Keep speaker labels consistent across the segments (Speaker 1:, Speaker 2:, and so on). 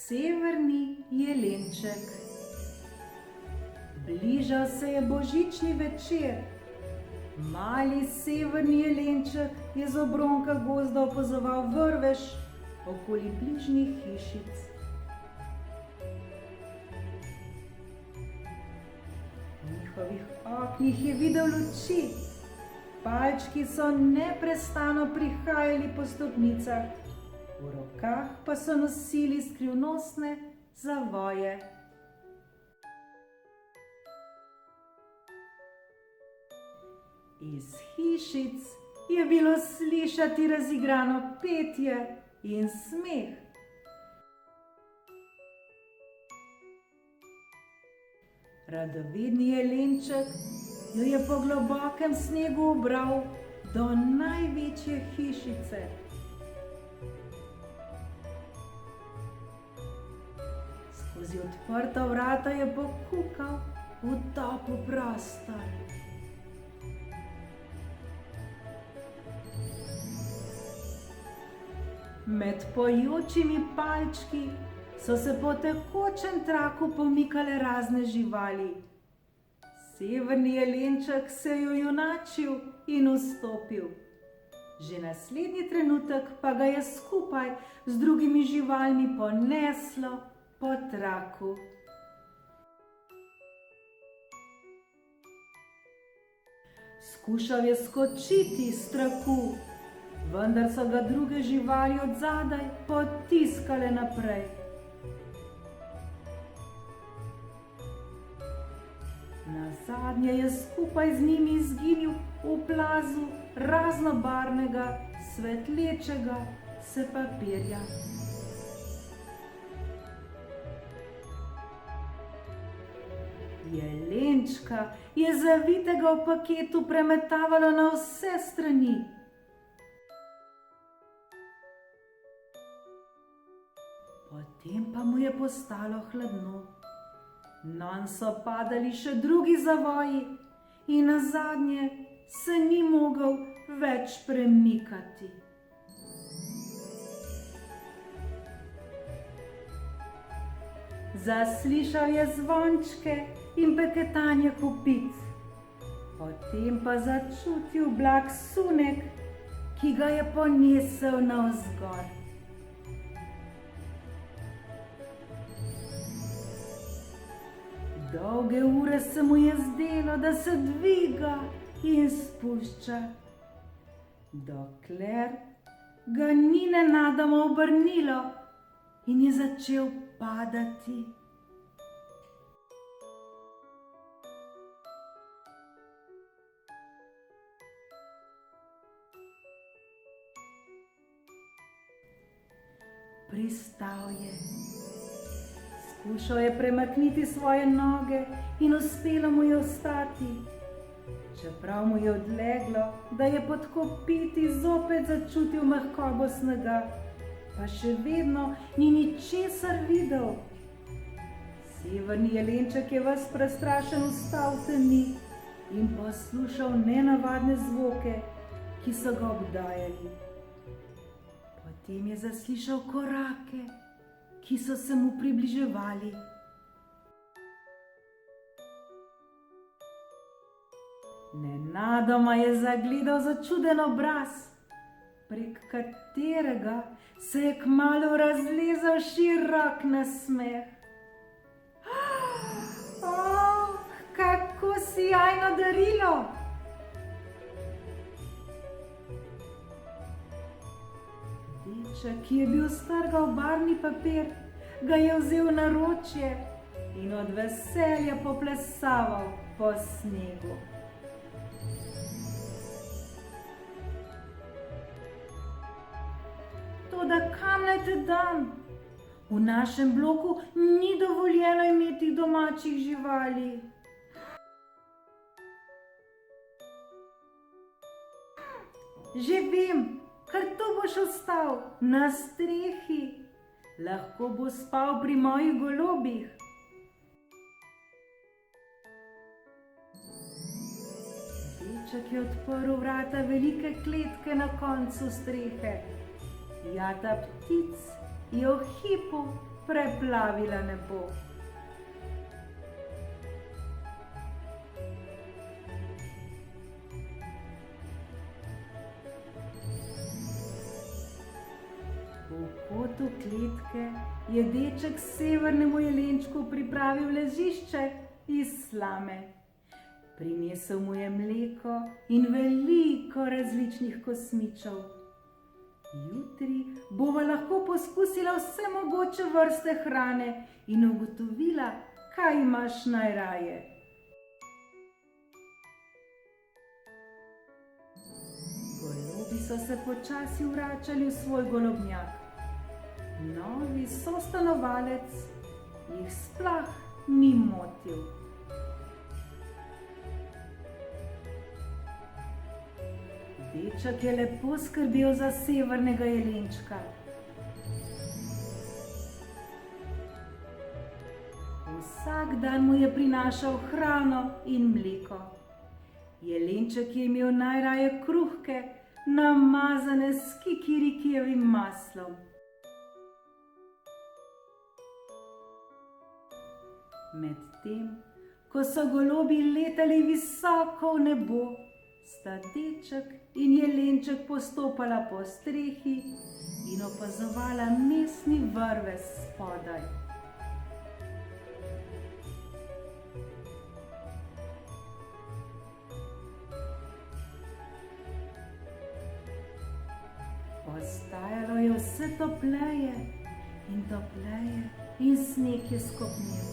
Speaker 1: Severni jelenček. Bližal se je božični večer. Mali severni jelenček je z obronka gozda opazoval vrvež okoli bližnjih hišic. V njihovih oknih je videl luči. Palčki so neprestano prihajali po stopnicah, v rokah pa so nosili skrivnostne zavoje. Iz hišic je bilo slišati razigrano petje in smeh. Radovedni jelenček jo je po globokem snegu ubral do največje hišice. Skozi odprta vrata je pokukal v topel prostor. Med pojočimi palčki so se po tekočem traku pomikale razne živali. Severni jelenček se je junačil in vstopil. Že naslednji trenutek pa ga je skupaj z drugimi živalmi poneslo po traku. Skušal je skočiti s traku, vendar so ga druge živali od zadaj potiskale naprej. Nazadnje je skupaj z njimi izginil v plazu raznobarvnega, svetlečega se papirja. Jelenčka je zavitega v paketu premetavalo na vse strani. Potem pa mu je postalo hladno. Nanj so padali še drugi zavoji in nazadnje se ni mogel več premikati. Zaslišal je zvončke in peketanje kopic. Potem pa začutil blag sunek, ki ga je ponesel navzgor. Dolge ure se mu je zdelo, da se dviga in spušča, dokler ga ni nenadoma obrnilo in je začel padati. Pristal je. Skušal je premakniti svoje noge in uspelo mu je vstati. Čeprav mu je odleglo, da je pod kopiti zopet začutil mehkobo snega, pa še vedno ni ničesar videl. Severni jelenček je ves prestrašen vstal v temi in poslušal nenavadne zvoke, ki so ga obdajali. Potem je zaslišal korake, ki so se mu približevali. Nenadoma je zagledal začuden obraz, prek katerega se je kmalu razlezel širok nasmeh. Oh, kako sijajno darilo! Deček, ki je bil strgal barvni papir, ga je vzel v naročje in od veselja poplesaval po snegu. Toda kam naj te dam? V našem bloku ni dovoljeno imeti domačih živali. Že vem, kar tu boš ostal, na strehi. Lahko bo spal pri mojih golobih. Deček je odprl vrata velike kletke na koncu strehe. Jata ptic je v hipu preplavila nebo. V kotu kletke je deček severnemu jelenčku pripravil ležišče iz slame. Prinesel mu je mleko in veliko različnih kosmičev. Jutri bova lahko poskusila vse mogoče vrste hrane in ugotovila, kaj imaš najraje. Golobi so se počasi vračali v svoj golobnjak. Novi sostanovalec jih sploh ni motil. Deček je lepo skrbel za severnega jelenčka. Vsak dan mu je prinašal hrano in mleko. Jelenček je imel najraje kruhke, namazane s kikirikijevim maslom. Medtem, ko so golobi letali visoko v nebo, sta deček in jelenček postopala po strehi in opazovala mestni vrves spodaj. Postajalo je vse topleje in sneg je skopnel.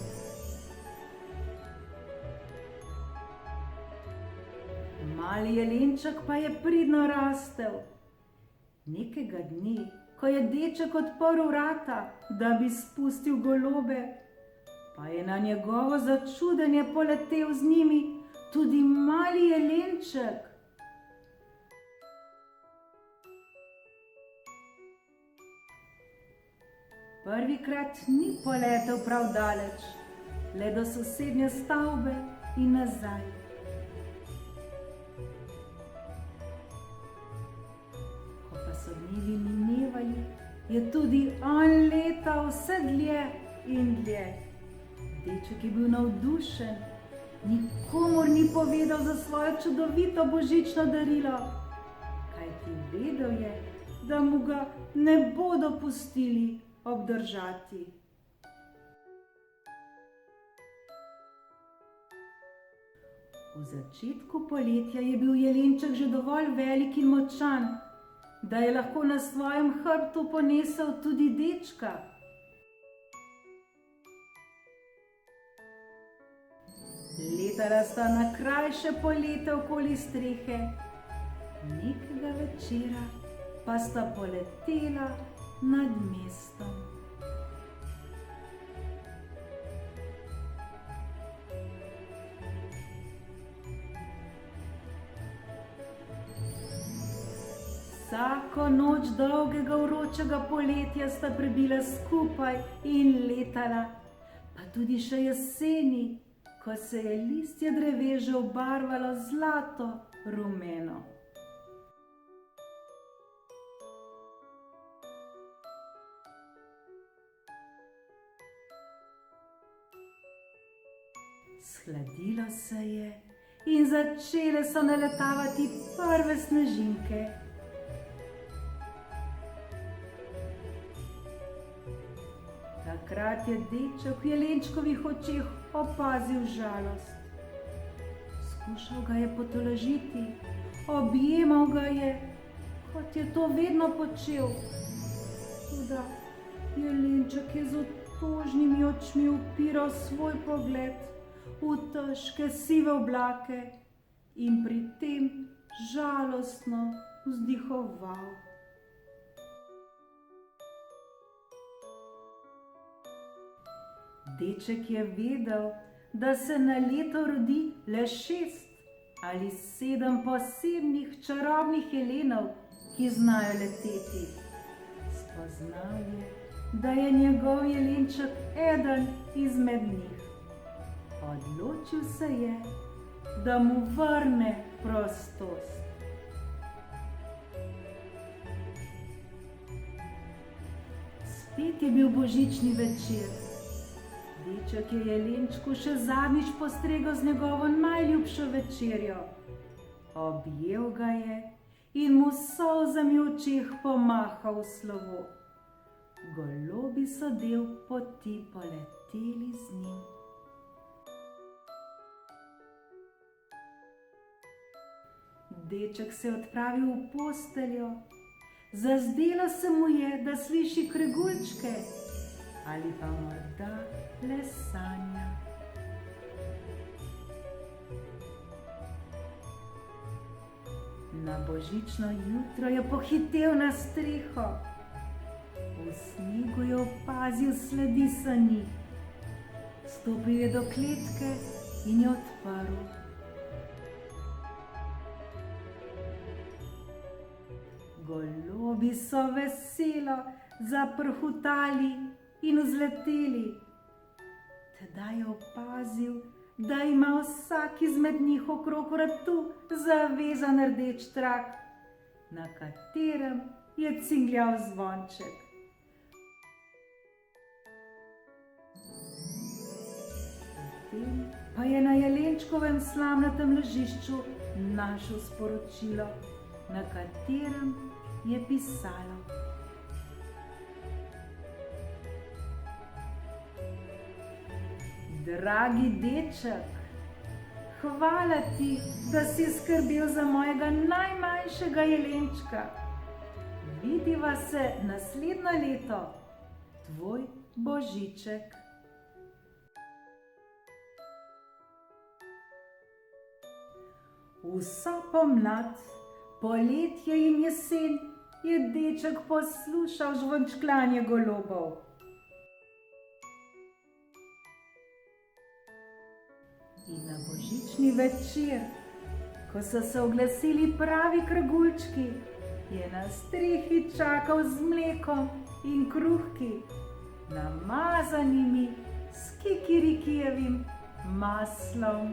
Speaker 1: Mali jelenček pa je pridno rastel. Nekega dne, ko je deček odprl vrata, da bi spustil golobe, pa je na njegovo začudenje poletel z njimi tudi mali jelenček. Prvikrat ni poletel prav daleč, le do sosednje stavbe in nazaj. Ko pa so dnevi minevali, je tudi on letal vse dlje in dlje. Deček je bil navdušen, nikomur ni povedal za svoje čudovito božično darilo, kajti vedel je, da mu ga ne bodo pustili obdržati. V začetku poletja je bil jelenček že dovolj velik in močan, da je lahko na svojem hrbtu ponesel tudi dečka. Letala sta na krajše polete okoli strehe, nekega večera pa sta poletela nad mestom. Vsako noč dolgega vročega poletja sta prebila skupaj in letala, pa tudi še jeseni, ko se je listje dreveže obarvalo zlato rumeno. Shladilo se je in začele so naletavati prve snežinke. Takrat je deček v jelenčkovih očeh opazil žalost. Skušal ga je potolažiti, objemal ga je, kot je to vedno počel. Toda jelenček je z otožnimi očmi upiral svoj pogled v težke sive oblake in pri tem žalostno vzdihoval. Deček je vedel, da se na leto rodi le 6 ali 7 posebnih čarobnih jelenov, ki znajo leteti. Spoznal je, da je njegov jelenček eden izmed njih. Odločil se je, da mu vrne prostost. S Spet je bil božični večer. Deček je jelenčku še zadnjič postregel z njegovo najljubšo večerjo. Objel ga je in mu s solzami v očeh pomahal v slovo. Golobi so del poti poleteli z njim. Deček se je odpravil v posteljo. Zazdelo se mu je, da sliši kregulčke ali pa morda le sanja. Na božično jutro je pohitel na streho. V snegu je opazil sledi sani. Stopil je do kletke in jo odprl. Golobi so veselo zaprhutali in vzleteli. Tedaj je opazil, da ima vsak izmed njih okrog vratu zavezan rdeč trak, na katerem je cingljal zvonček. Potem pa je na jelenčkovem slamnatem ležišču našel sporočilo, na katerem je pisalo: Dragi deček, hvala ti, da si skrbel za mojega najmanjšega jelenčka. Vidiva se naslednje leto, tvoj Božiček. Vso pomlad, poletje in jesen je deček poslušal žvončklanje golobov. In na božični večer, ko so se oglasili pravi kregulčki, je na strehi čakal z mlekom in kruhki, namazanimi s kikirikijevim maslom.